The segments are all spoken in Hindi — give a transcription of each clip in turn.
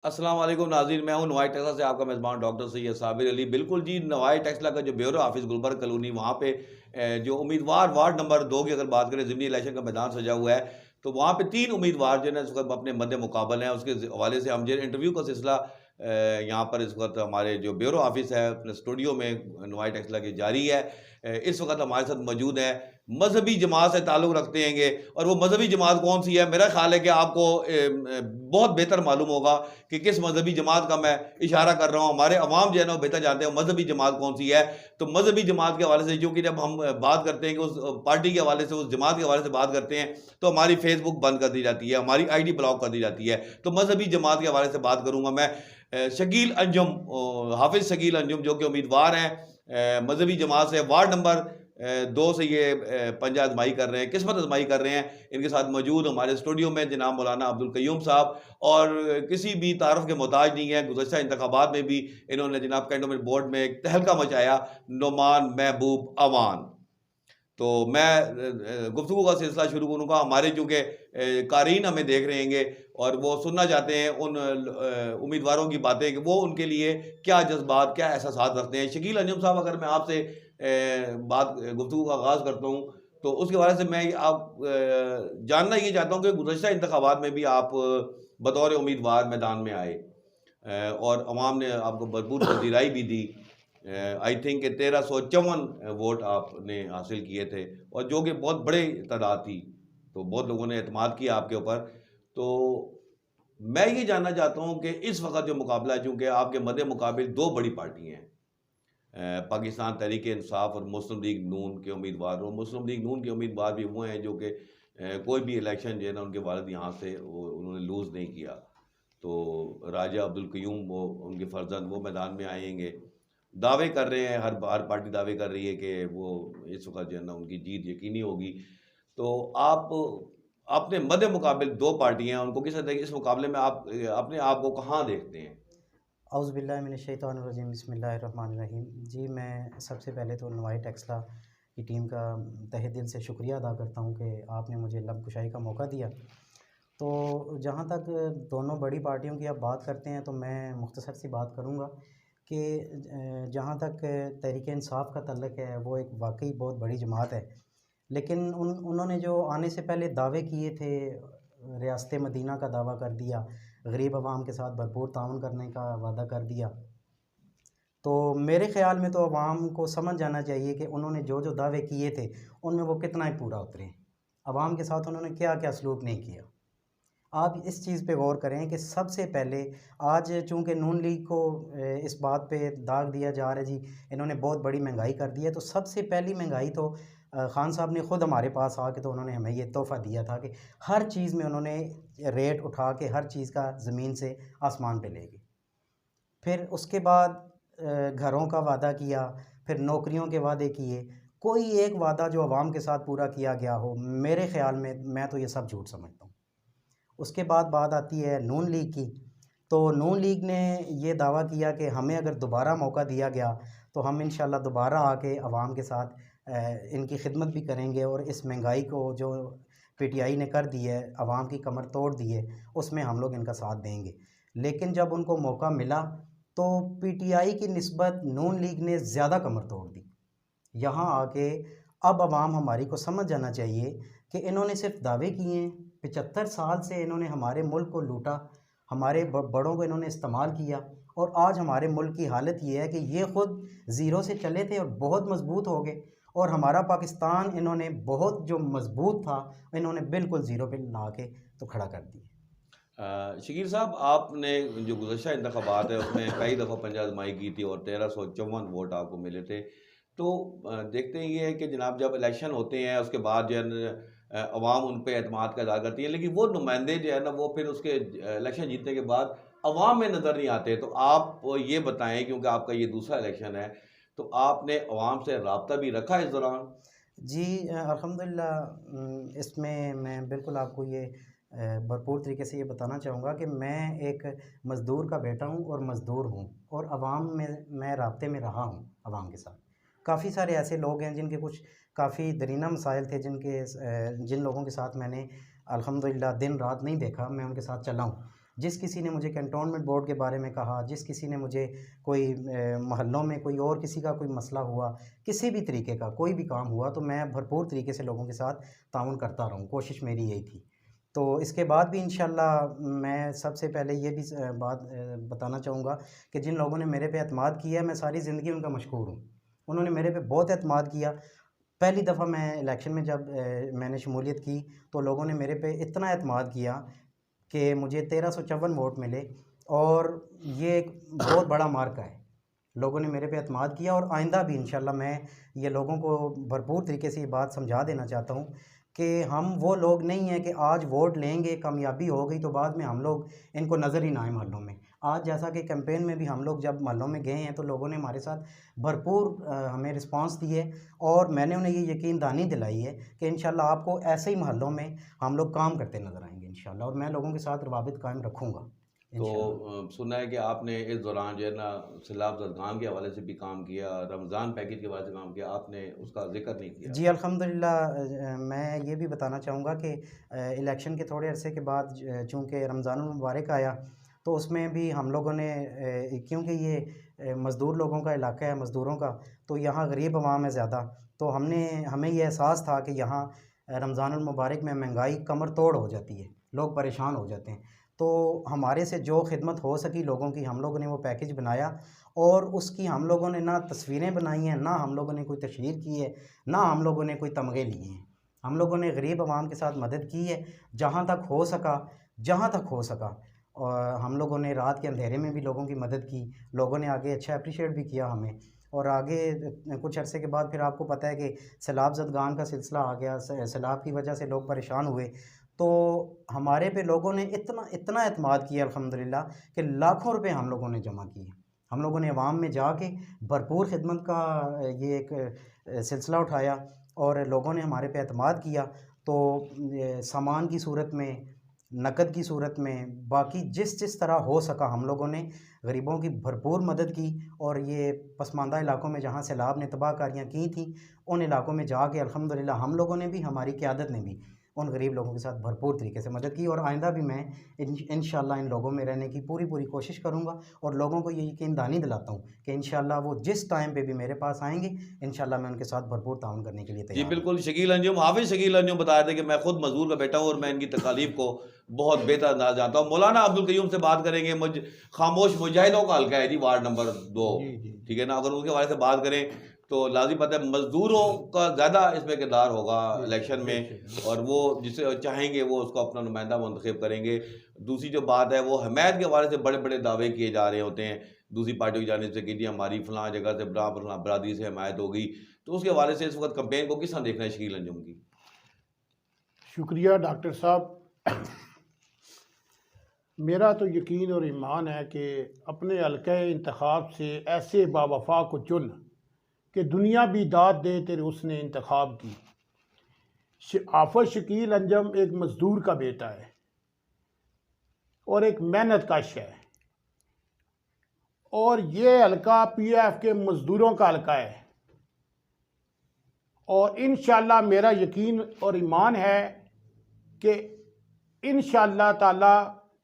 अस्सलाम वालेकुम नाज़रीन, मैं हूं नवाई टेक्सला से आपका मेज़बान डॉक्टर सैयद साबिर अली। बिल्कुल जी, नवाई टेक्सला का जो ब्यूरो ऑफिस गुलबर्ग कॉलोनी, वहाँ पे जो उम्मीदवार वार्ड नंबर 2 की अगर बात करें, ज़िमनी इलेक्शन का मैदान सजा हुआ है, तो वहाँ पे 3 उम्मीदवार जो है ना इस वक़्त अपने मद्दे मुकाबल हैं। उसके हवाले से हम जो इंटरव्यू का सिलसिला यहाँ पर इस वक़्त हमारे जो ब्यूरो ऑफिस है अपने स्टूडियो में नवाई टेक्सला की जारी है। इस वक़्त हमारे साथ मौजूद हैं, मज़हबी जमात से ताल्लुक़ रखते हैंगे, और वो मज़हबी जमात कौन-सी है, मेरा ख़्याल है कि आपको बहुत बेहतर मालूम होगा कि किस मज़हबी जमात का मैं इशारा कर रहा हूँ। हमारे अवाम जो है ना वो बेहतर जानते हैं मज़हबी जमात कौन-सी है। तो मज़हबी जमात के हवाले से, क्योंकि जब हम बात करते हैं कि उस पार्टी के हवाले से, उस जमात के हवाले से बात करते हैं, तो हमारी फेसबुक बंद कर दी जाती है, हमारी आईडी ब्लॉक कर दी जाती है। तो मज़हबी जमात के हवाले से बात करूँगा मैं। शकील अंजुम, हाफ़िज़ शकील अंजुम, जो कि उम्मीदवार हैं मज़हबी जमात से, वार्ड नंबर 2 से ये पंजा आज़माई कर रहे हैं, किस्मत आज़माई कर रहे हैं। इनके साथ मौजूद हमारे स्टूडियो में जनाब मौलाना अब्दुल क़य्यूम साहब, और किसी भी तारुफ़ के मोहताज नहीं है। गुज़श्ता इंतख़ाबात में भी इन्होंने जनाब कैंटोनमेंट बोर्ड में एक तहलका मचाया, नुमान महबूब अवान। तो मैं गुफ्तगू का सिलसिला शुरू करूँगा। हमारे चूँकि क़ारीन हमें देख रहे होंगे और वो सुनना चाहते हैं उन उम्मीदवारों की बातें कि वो उनके लिए क्या जज़्बात, क्या एहसासात रखते हैं। शकील अंजुम साहब, अगर मैं आपसे बात गुफ्तगू का आगाज़ करता हूँ, तो उसके हवाले से मैं जानना ये चाहता हूँ कि गुज़श्ता इंतख़ाबात में भी आप बतौर उम्मीदवार मैदान में आए, और अवाम ने आपको भरपूर पज़ीराई भी दी। आई थिंक 1354 वोट आपने हासिल किए थे, और जो कि बहुत बड़े तादाद थी, तो बहुत लोगों ने एतमाद किया आपके ऊपर। तो मैं ये जानना चाहता हूँ कि इस वक़्त जो मुकाबला है, चूँकि आपके मद्दे मुकाबिल 2 बड़ी पार्टी हैं, पाकिस्तान तहरीक-ए-इंसाफ और मुस्लिम लीग नून के उम्मीदवार। और मुस्लिम लीग नून के उम्मीदवार भी वो हैं जो कि कोई भी इलेक्शन जो है ना उनके वालिद यहाँ से वो उन्होंने लूज़ नहीं किया। तो राजा अब्दुल क़य्यूम, वो उनके फ़र्ज़ंद, वो मैदान में आएँगे। दावे कर रहे हैं, हर पार्टी दावे कर रही है कि वो इस वक़्त जो है ना उनकी जीत यकीनी होगी। तो आप अपने मद्दे मुकाबिल 2 पार्टियाँ हैं, उनको किस तरह इस मुकाबले में आप अपने आप को कहाँ देखते हैं? औज़ुबिल्लाहि मिनश्शैतानिर्रजीम बिस्मिल्लाहिर्रहमानिर्रहीम। जी, मैं सबसे पहले तो नवाई टेक्सला की टीम का तहे दिल से शुक्रिया अदा करता हूँ कि आपने मुझे लब कुशाई का मौका दिया। तो जहाँ तक दोनों बड़ी पार्टियों की आप बात करते हैं, तो मैं मुख्तसर सी बात करूँगा कि जहाँ तक तहरीक इंसाफ का तल्लुक़ है, वो एक वाक़ई बहुत बड़ी जमात है। लेकिन उन्होंने जो आने से पहले दावे किए थे, रियासत मदीना का दावा कर दिया, गरीब अवाम के साथ भरपूर ताउन करने का वादा कर दिया। तो मेरे ख़्याल में तो अवाम को समझ जाना चाहिए कि उन्होंने जो-जो दावे किए थे, उनमें वो कितना ही पूरा उतरे हैं। अवाम के साथ उन्होंने क्या-क्या सलूक नहीं किया। आप इस चीज़ पे गौर करें कि सबसे पहले आज चूँकि नून लीग को इस बात पे दाग दिया जा रहा है जी, इन्होंने बहुत बड़ी महंगाई कर दी है। तो सबसे पहली महंगाई तो ख़ान साहब ने ख़ुद हमारे पास आके तो उन्होंने हमें ये तोहफ़ा दिया था कि हर चीज़ में उन्होंने रेट उठा के हर चीज़ का ज़मीन से आसमान पे ले गए। फिर उसके बाद घरों का वादा किया, फिर नौकरियों के वादे किए। कोई एक वादा जो अवाम के साथ पूरा किया गया हो, मेरे ख़्याल में मैं तो ये सब झूठ समझता हूँ। उसके बाद बात आती है नून लीग की। तो नून लीग ने ये दावा किया कि हमें अगर दोबारा मौका दिया गया, तो हम इंशाल्लाह दोबारा आके अवाम के साथ इनकी खिदमत भी करेंगे, और इस महंगाई को जो पीटीआई ने कर दी है, अवाम की कमर तोड़ दी है, उसमें हम लोग इनका साथ देंगे। लेकिन जब उनको मौका मिला, तो पीटीआई की निस्बत नून लीग ने ज़्यादा कमर तोड़ दी। यहाँ आके अब अवाम हमारी को समझ जाना चाहिए कि इन्होंने सिर्फ दावे किए हैं। 75 साल से इन्होंने हमारे मुल्क को लूटा, हमारे बड़ों को इन्होंने इस्तेमाल किया, और आज हमारे मुल्क की हालत ये है कि ये ख़ुद ज़ीरो से चले थे और बहुत मज़बूत हो गए, और हमारा पाकिस्तान इन्होंने बहुत जो मज़बूत था, इन्होंने बिल्कुल ज़ीरो पे ला के तो खड़ा कर दिया। शकील साहब, आपने जो गुज़श्ता इंतख़ाबात है उसमें कई दफ़ा पंजा आज़माई की थी और 1354 वोट आपको मिले थे। तो देखते ही ये है कि जनाब जब इलेक्शन होते हैं उसके बाद जो है न अवाम उन पे एतमाद का इज़हार करती है, लेकिन वो नुमाइंदे जो है ना वो फिर उसके इलेक्शन जीतने के बाद अवाम में नज़र नहीं आते। तो आप ये बताएँ, क्योंकि आपका ये दूसरा इलेक्शन है, तो आपने अवाम से राब्ता भी रखा इस दौरान? जी, अल्हम्दुलिल्लाह, इसमें मैं बिल्कुल आपको ये भरपूर तरीके से ये बताना चाहूँगा कि मैं एक मज़दूर का बेटा हूँ और मज़दूर हूँ, और अवाम में मैं राब्ते में रहा हूँ अवाम के साथ। काफ़ी सारे ऐसे लोग हैं जिनके कुछ काफ़ी दरीना मसाइल थे, जिन लोगों के साथ मैंने अल्हम्दुलिल्लाह दिन-रात नहीं देखा, मैं उनके साथ चला हूँ। जिस किसी ने मुझे कैंटोनमेंट बोर्ड के बारे में कहा, जिस किसी ने मुझे कोई मोहल्लों में कोई और किसी का कोई मसला हुआ, किसी भी तरीके का कोई भी काम हुआ, तो मैं भरपूर तरीके से लोगों के साथ ताउन करता रहूँ, कोशिश मेरी यही थी। तो इसके बाद भी इंशाल्लाह मैं सबसे पहले ये भी बात बताना चाहूँगा कि जिन लोगों ने मेरे पे एतमाद किया है, मैं सारी ज़िंदगी उनका मशकूर हूँ। उन्होंने मेरे पे बहुत एतमाद किया। पहली दफ़ा मैं इलेक्शन में जब मैंने शमूलियत की, तो लोगों ने मेरे पे इतना एतमाद किया कि मुझे 1354 वोट मिले, और ये एक बहुत बड़ा मार्का है। लोगों ने मेरे पे एतमाद किया, और आइंदा भी इंशाल्लाह मैं ये लोगों को भरपूर तरीके से ये बात समझा देना चाहता हूँ कि हम वो लोग नहीं हैं कि आज वोट लेंगे, कामयाबी हो गई तो बाद में हम लोग इनको नज़र ही ना आए मोहल्लों में। आज जैसा कि कैंपेन में भी हम लोग जब मोहल्लों में गए हैं, तो लोगों ने हमारे साथ भरपूर हमें रिस्पांस दिए, और मैंने उन्हें ये यकीन दहानी दिलाई है कि इंशाल्लाह आपको ऐसे ही मोहल्लों में हम लोग काम करते नज़र आएंगे इंशाल्लाह, और मैं लोगों के साथ रवाबित कायम रखूँगा। तो सुना है कि आपने इस दौरान जो है ना सैलाब ज़दगाम के हवाले से भी काम किया, रमज़ान पैकेज के हवाले से काम किया, आपने उसका जिक्र नहीं किया। जी अल्हम्दुलिल्लाह, मैं ये भी बताना चाहूँगा कि इलेक्शन के थोड़े अरसे के बाद चूँकि रमज़ानुल मुबारक आया, तो उसमें भी हम लोगों ने क्योंकि ये मज़दूर लोगों का इलाका है, मज़दूरों का, तो यहाँ गरीब अवाम है ज़्यादा, तो हमें ये एहसास था कि यहाँ रमज़ानुल मुबारक में महंगाई कमर तोड़ हो जाती है, लोग परेशान हो जाते हैं। तो हमारे से जो खिदमत हो सकी लोगों की, हम लोगों ने वो पैकेज बनाया, और उसकी हम लोगों ने ना तस्वीरें बनाई हैं, ना हम लोगों ने कोई तशहीर की है, ना हम लोगों ने कोई तमगे लिए हैं। हम लोगों ने गरीब आवाम के साथ मदद की है, जहाँ तक हो सका, जहाँ तक हो सका। और हम लोगों ने रात के अंधेरे में भी लोगों की मदद की, लोगों ने आगे अच्छा अप्रिशिएट भी किया हमें। और आगे कुछ अरसे के बाद फिर आपको पता है कि सैलाब ज़दगान का सिलसिला आ गया, सैलाब की वजह से लोग परेशान हुए, तो हमारे पे लोगों ने इतना इतना एतमाद किया अल्हम्दुलिल्लाह कि लाखों रुपए हम लोगों ने जमा किए। हम लोगों ने अवाम में जाके भरपूर खिदमत का ये एक सिलसिला उठाया, और लोगों ने हमारे पे एतमाद किया। तो सामान की सूरत में, नकद की सूरत में, बाकी जिस तरह हो सका हम लोगों ने गरीबों की भरपूर मदद की। और ये पसमानदा इलाकों में जहाँ सैलाब ने तबाहकारियाँ की थी, उन इलाकों में जाके अल्हम्दुलिल्लाह हम लोगों ने भी, हमारी क़यादत ने भी उन गरीब लोगों के साथ भरपूर तरीके से मदद की। और आइंदा भी मैं इंशाल्लाह इन लोगों में रहने की पूरी कोशिश करूँगा, और लोगों को ये यकीन दहानी दिलाता हूँ कि इंशाल्लाह वो जिस टाइम पे भी मेरे पास आएंगे, इंशाल्लाह मैं उनके साथ भरपूर ताउन करने के लिए जी तैयार हूँ। बिल्कुल, शकील अंजुम, हाफिज़ शकील अंजुम बता रहे थे कि मैं खुद मज़दूर का बेटा हूँ और मैं इनकी तकालीफ को बहुत बेहतर अंदाज जानता हूँ। मौलाना अब्दुल कयूम से बात करेंगे। खामोश मुजाहिदों का हल्का है जी, वार्ड नंबर 2, ठीक है ना। अगर उनके बारे से बात करें तो लाजिम बात है मज़दूरों का ज़्यादा इसमें किरदार होगा इलेक्शन में, और वो जिसे चाहेंगे वो उसको अपना नुमाइंदा मुंतखब करेंगे। दूसरी जो बात है वो हमायत के हवाले से बड़े बड़े दावे किए जा रहे होते हैं दूसरी पार्टियों की जानिब से कि जी हमारी फ़लाँ जगह से फलां बरादरी से हमायत हो गई। तो उसके हवाले से इस वक्त कंपेन को किस तरह देखना है शकील अंजुम की? शुक्रिया डॉक्टर साहब। मेरा तो यकीन और ईमान है कि अपने हल्के इंतखाब से ऐसे बावफा को चुन कि दुनिया भी दाद दे तेरे उसने इंतखाब की। आफत शकील अंजुम एक मज़दूर का बेटा है और एक मेहनत कश है, और ये हल्का PF के मज़दूरों का हल्का है। और इंशाअल्लाह मेरा यकीन और ईमान है कि इंशाअल्लाह ताला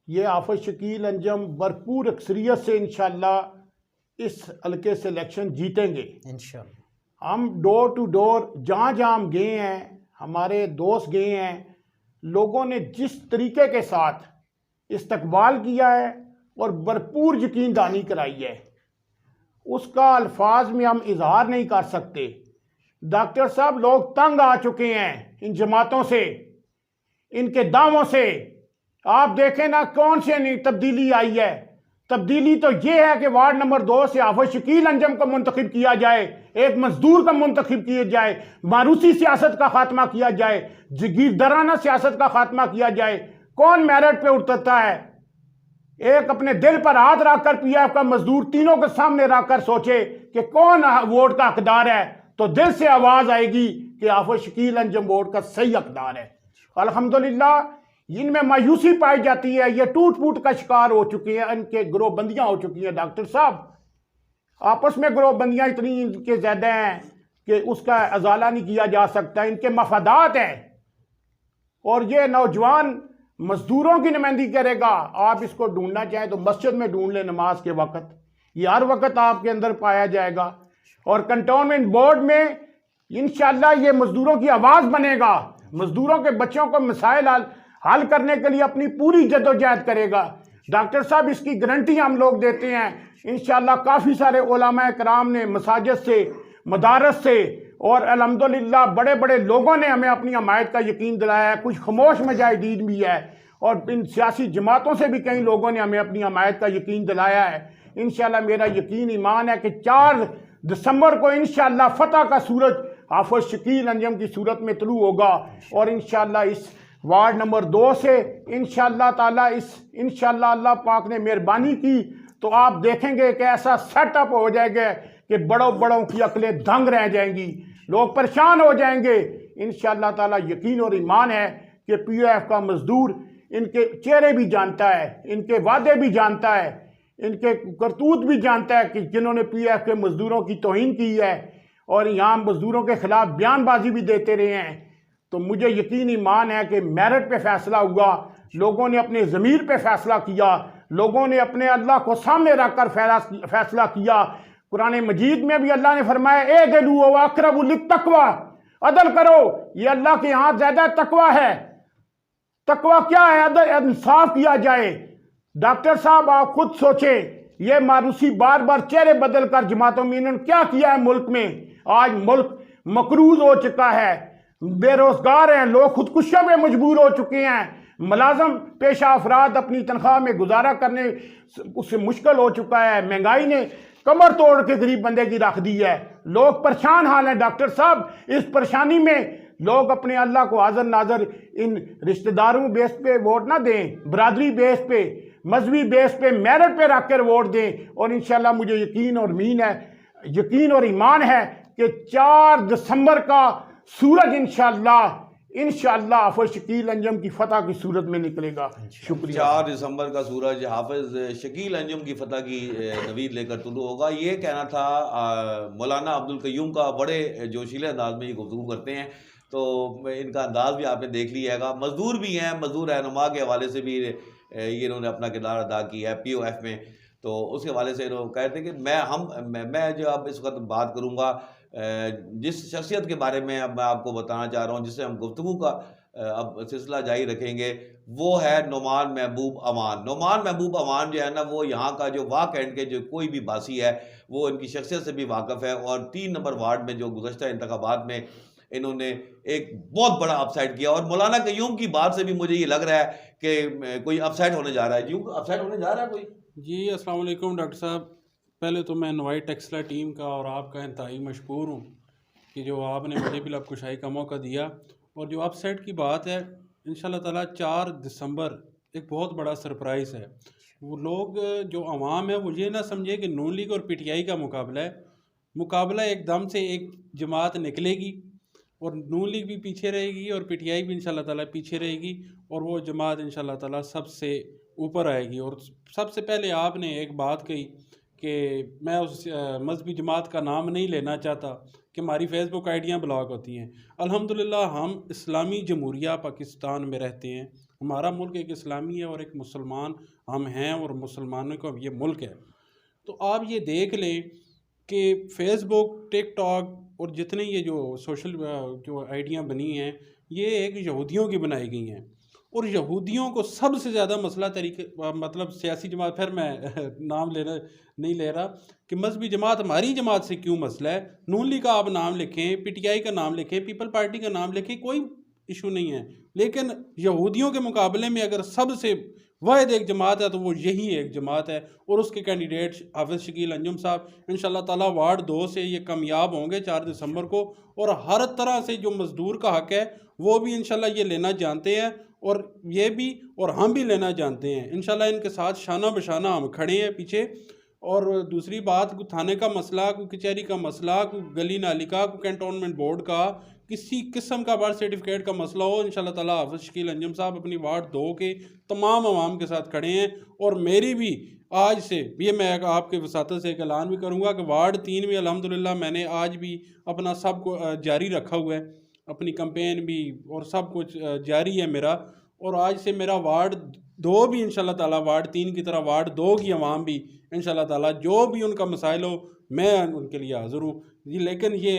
ये आफत शकील अंजुम भरपूर अक्सरियत से इंशाअल्लाह इस हल्के से इलेक्शन जीतेंगे इंशाअल्लाह। हम डोर टू डोर जहाँ जहाँ हम गए हैं, हमारे दोस्त गए हैं, लोगों ने जिस तरीके के साथ इस्तकबाल किया है और भरपूर यकीन दहानी कराई है, उसका अल्फाज में हम इजहार नहीं कर सकते। डॉक्टर साहब, लोग तंग आ चुके हैं इन जमातों से, इनके दावों से। आप देखें ना कौन से नहीं तब्दीली आई है। तब्दीली तो ये है कि वार्ड नंबर 2 से आफत शकील अंजुम को मुंतखब किया जाए, एक मजदूर का मुंतखब किया जाए, मारूसी सियासत का खात्मा किया जाए, जगीरदाराना सियासत का खात्मा किया जाए। कौन मेरिट पे उतरता है? एक अपने दिल पर हाथ रखकर PF का मजदूर तीनों के सामने रखकर सोचे कि कौन वोट का हकदार है, तो दिल से आवाज आएगी कि आफत शकील अंजुम वोट का सही हकदार है। अल्हम्दुलिल्लाह इनमें मायूसी पाई जाती है, ये टूट फूट का शिकार हो चुके हैं, इनके गिरोहबंदियां हो चुकी हैं। डॉक्टर साहब, आपस में गिरोहबंदियां इतनी इनके ज्यादा हैं कि उसका अजाला नहीं किया जा सकता। इनके मफादात हैं, और ये नौजवान मजदूरों की नुमाइंदगी करेगा। आप इसको ढूंढना चाहें तो मस्जिद में ढूंढ लें, नमाज के वक्त, ये हर वक्त आपके अंदर पाया जाएगा। और कंटोनमेंट बोर्ड में इंशाल्लाह ये मजदूरों की आवाज़ बनेगा, मजदूरों के बच्चों को मसाइल हल करने के लिए अपनी पूरी जद्दोजहद करेगा। डॉक्टर साहब इसकी गारंटी हम लोग देते हैं। इंशाल्लाह काफ़ी सारे उलमा कराम ने मसाजिद से, मदारस से और अल्हम्दुलिल्लाह बड़े बड़े लोगों ने हमें अपनी हमायत का यकीन दिलाया है। कुछ खामोश मुजाहिदीन भी है और इन सियासी जमातों से भी कई लोगों ने हमें अपनी हमायत का यकीन दिलाया है। इंशाल्लाह मेरा यकीन ईमान है कि 4 दिसंबर को इंशाल्लाह फतह का सूरज हाफिज शकील अंजम की सूरत में तुलू होगा। और इंशाल्लाह इस वार्ड नंबर 2 से इंशाल्लाह ताला इंशाल्लाह अल्लाह पाक ने मेहरबानी की तो आप देखेंगे कि ऐसा सेटअप हो जाएगा कि बड़ों बड़ों की अकलें दंग रह जाएंगी, लोग परेशान हो जाएंगे। इंशाल्लाह ताला यकीन और ईमान है कि POF का मजदूर इनके चेहरे भी जानता है, इनके वादे भी जानता है, इनके करतूत भी जानता है कि जिन्होंने POF के मजदूरों की तौहीन की है और यहाँ मजदूरों के खिलाफ बयानबाजी भी देते रहे हैं। तो मुझे यकीन ईमान है कि मेरिट पे फैसला हुआ, लोगों ने अपने ज़मीर पे फैसला किया, लोगों ने अपने अल्लाह को सामने रखकर फैसला किया। कुरान मजीद में भी अल्लाह ने फरमाया एदिलू व अक़रबु लित्तक़वा, अदल करो, ये अल्लाह के यहाँ ज़्यादा तकवा है। तकवा क्या है? अदल, इंसाफ किया जाए। डॉक्टर साहब आप खुद सोचें, ये मारूसी बार बार चेहरे बदल कर जमातों में इन्होंने क्या किया है मुल्क में। आज मुल्क मकरूज हो चुका है, बेरोजगार हैं लोग, खुदकुशियों में मजबूर हो चुके हैं, मुलाजम पेशा अफराद अपनी तनख्वाह में गुजारा करने उससे मुश्किल हो चुका है, महंगाई ने कमर तोड़ के गरीब बंदे की रख दी है, लोग परेशान हाल हैं। डॉक्टर साहब इस परेशानी में लोग अपने अल्लाह को हाज़िर नाज़र इन रिश्तेदारों बेस पे वोट ना दें, बरादरी बेस पे, मजहबी बेस पे, मेरिट पे रख कर वोट दें। और इंशाल्लाह मुझे यकीन और ईमान है कि 4 दिसंबर का सूरज इंशाल्लाह हाफिज शकील अंजम की फतह की सूरत में निकलेगा। शुक्रिया। 4 दिसंबर का सूरज हाफिज शकील अंजम की फतह की नवीद लेकर तुलू होगा। ये कहना था मौलाना अब्दुल कय्यूम का। बड़े जोशीले अंदाज में ये गुफ्तगू करते हैं, तो इनका अंदाज भी आपने देख लिया है। मजदूर भी हैं, मजदूर रहनुमा के हवाले से भी ये इन्होंने अपना किरदार अदा किया है POF में। तो उसके हवाले से इन्होंने कहते हैं कि मैं जो अब इस वक्त बात करूँगा जिस शख्सियत के बारे में अब मैं आपको बताना चाह रहा हूँ, जिससे हम गुफ्तगू का अब सिलसिला जारी रखेंगे, वो है नुमान महबूब अमान। नुमान महबूब अमान जो है ना, वो यहाँ का जो वाक एंड के जो कोई भी बासी है वो इनकी शख्सियत से भी वाकिफ़ है। और 3 नंबर वार्ड में जो गुज़श्ता इंतखाबात में इन्होंने एक बहुत बड़ा अपसाइड किया। और मौलाना कय्यूम की बात से भी मुझे ये लग रहा है कि कोई अपसाइड होने जा रहा है। जी अपसाइड होने जा रहा है कोई? जी अस्सलाम वालेकुम डॉक्टर साहब। पहले तो मैं नवाई टेक्सला टीम का और आपका इंतहाई मशकूर हूँ कि जो आपने मुझे भी लबकुशाई का मौका दिया। और जो अपसेट की बात है, इंशाल्लाह ताला 4 दिसंबर एक बहुत बड़ा सरप्राइज़ है। वो लोग जो अवाम है वो ये ना समझे कि नून लीग और PTI का मुकाबला एकदम से एक जमात निकलेगी और नून लीग भी पीछे रहेगी और PTI भी इंशाल्लाह ताला पीछे रहेगी और वो जमात इंशाल्लाह ताला सबसे ऊपर आएगी। और सबसे पहले आपने एक बात कही कि मैं उस मजहबी जमात का नाम नहीं लेना चाहता कि हमारी फेसबुक आइडियाँ ब्लॉक होती हैं। अल्हम्दुलिल्लाह हम इस्लामी जमहूरिया पाकिस्तान में रहते हैं। हमारा मुल्क एक इस्लामी है और एक मुसलमान हम हैं और मुसलमानों का ये मुल्क है। तो आप ये देख लें कि फेसबुक, टिकटॉक और जितने ये जो सोशल जो आइडियाँ बनी हैं ये एक यहूदियों की बनाई गई हैं। और यहूदियों को सबसे ज़्यादा मसला मतलब सियासी जमात, फिर मैं नाम नहीं ले रहा कि मजहबी जमात हमारी जमात से क्यों मसला है। नून लीग का आप नाम लिखें, PTI का नाम लिखें, पीपल पार्टी का नाम लिखें, कोई इशू नहीं है। लेकिन यहूदियों के मुकाबले में अगर सबसे वाहिद एक जमात है तो वो यही एक जमात है। और उसके कैंडिडेट हाफिज शकील अंजुम साहब इंशाल्लाह ताला वार्ड 2 से ये कामयाब होंगे 4 दिसंबर को। और हर तरह से जो मजदूर का हक है वो भी इंशाल्लाह ये लेना जानते हैं और ये भी और हम भी लेना जानते हैं। इंशाल्लाह इनके साथ शाना बशाना हम खड़े हैं पीछे। और दूसरी बात, कोई थाने का मसला, कोई कचहरी का मसला, कोई गली नाली का, कोई कैंटोनमेंट बोर्ड का, किसी किस्म का बर्थ सर्टिफिकेट का मसला हो, इंशाल्लाह ताला हाफिज शकील अंजुम साहब अपनी वार्ड 2 के तमाम अवाम के साथ खड़े हैं। और मेरी भी आज से ये मैं आपके वसातत से एक ऐलान भी करूँगा कि वार्ड 3 में अल्हम्दुलिल्लाह मैंने आज भी अपना सब को जारी रखा हुआ है, अपनी कंपेन भी और सब कुछ जारी है मेरा। और आज से मेरा वार्ड 2 भी इंशाल्लाह ताला, वार्ड 3 की तरह वार्ड 2 की आवाम भी इंशाल्लाह ताला जो भी उनका मसाइल हो मैं उनके लिए हाज़िर हूँ जी। लेकिन ये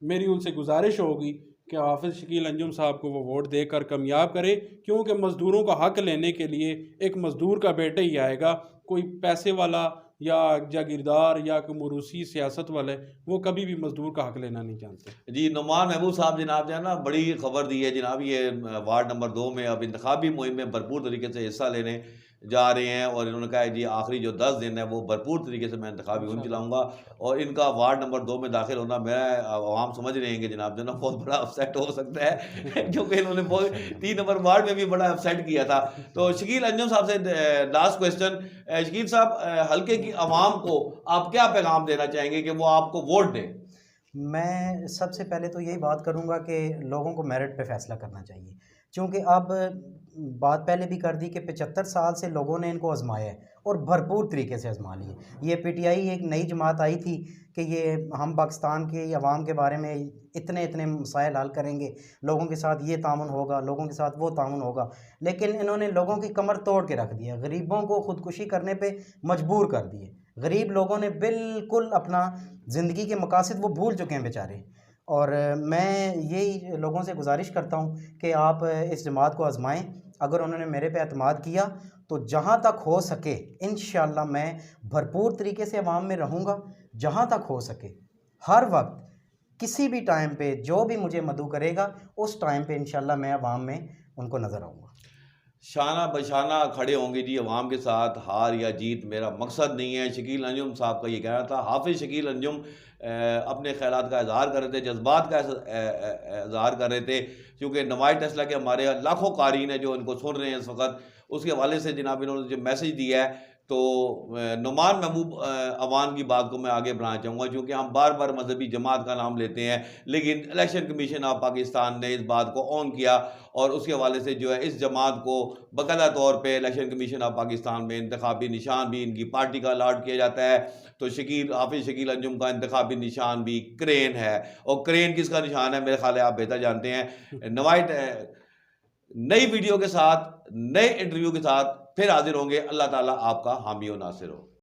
मेरी उनसे गुजारिश होगी कि हाफिज़ शकील अंजुम साहब को वो वोट देकर कामयाब करे, क्योंकि मज़दूरों का हक़ लेने के लिए एक मज़दूर का बेटा ही आएगा। कोई पैसे वाला या जागीरदार या कोई मुरूसी सियासत वाले वो कभी भी मज़दूर का हक़ लेना नहीं जानते। जी, नुमान महबूब साहब जनाब जो है ना बड़ी खबर दी है जनाब, ये वार्ड नंबर 2 में अब इंतखाबी मुहिम में भरपूर तरीके से हिस्सा लेने जा रहे हैं और इन्होंने कहा है जी आखिरी जो 10 दिन है वो भरपूर तरीके से मैं इंतखाबी मुहिम चलाऊँगा और इनका वार्ड नंबर 2 में दाखिल होना मैं आवाम समझ रहे हैं कि जनाब जो ना बहुत बड़ा अपसेट हो सकता है क्योंकि इन्होंने बहुत 3 नंबर वार्ड में भी बड़ा अपसेट किया था। तो शकील अंजुम साहब से लास्ट क्वेश्चन, शकील साहब हल्के की आवाम को आप क्या पैगाम देना चाहेंगे कि वो आपको वोट दें? मैं सबसे पहले तो यही बात करूंगा कि लोगों को मेरिट पे फैसला करना चाहिए, क्योंकि अब बात पहले भी कर दी कि 75 साल से लोगों ने इनको आजमाया है और भरपूर तरीके से आजमा लिए। ये पीटीआई एक नई जमात आई थी कि ये हम पाकिस्तान के अवाम के बारे में इतने इतने मसाइल हल करेंगे, लोगों के साथ ये तामुन होगा, लोगों के साथ वो तामुन होगा, लेकिन इन्होंने लोगों की कमर तोड़ के रख दिया, गरीबों को ख़ुदकुशी करने पे मजबूर कर दिए। गरीब लोगों ने बिल्कुल अपना ज़िंदगी के मकासद वो भूल चुके हैं बेचारे। और मैं यही लोगों से गुजारिश करता हूँ कि आप इस जमात को आज़माएँ। अगर उन्होंने मेरे पे एतमाद किया तो जहाँ तक हो सके इंशाअल्लाह मैं भरपूर तरीके से अवाम में रहूँगा, जहाँ तक हो सके हर वक्त किसी भी टाइम पे जो भी मुझे मदऊ करेगा उस टाइम पे इंशाअल्लाह मैं अवाम में उनको नज़र आऊँगा। शाना बशाना खड़े होंगे जी अवाम के साथ, हार या जीत मेरा मकसद नहीं है। शकील अंजुम साहब का ये कहना था। हाफिज़ शकील अंजुम अपने ख़यालात का इज़हार कर रहे थे, जज्बात का इज़हार कर रहे थे, क्योंकि नवाई टेस्ला के हमारे लाखों क़ारीन हैं जो इनको सुन रहे हैं इस वक्त। उसके हवाले से जनाब इन्होंने जो मैसेज दिया है तो नुमान महबूब अवान की बात को मैं आगे बढ़ाना चाहूँगा, क्योंकि हम बार बार मजहबी जमात का नाम लेते हैं, लेकिन इलेक्शन कमीशन ऑफ पाकिस्तान ने इस बात को ऑन किया और उसके हवाले से जो है इस जमात को बाकायदा तौर पे इलेक्शन कमीशन ऑफ पाकिस्तान में इंतखाबी निशान भी इनकी पार्टी का अलाट किया जाता है। तो हाफिज़ शकील अंजुम का इंतखाबी निशान भी क्रेन है, और क्रेन किसका निशान है मेरे ख्याल है आप बेहतर जानते हैं। नई वीडियो के साथ, नए इंटरव्यू के साथ फिर हाजिर होंगे। अल्लाह ताला आपका हामी और नासिर हो।